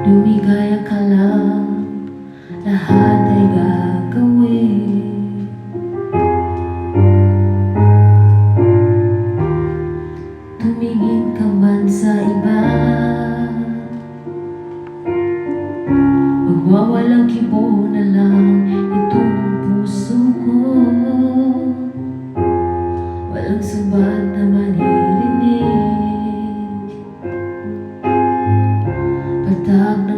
Lumigaya ka lang, lahat ay gagawin. Tumingin ka man sa iba, magwawalang kibo na lang itong puso ko. Walang sabat na maririnig, patag na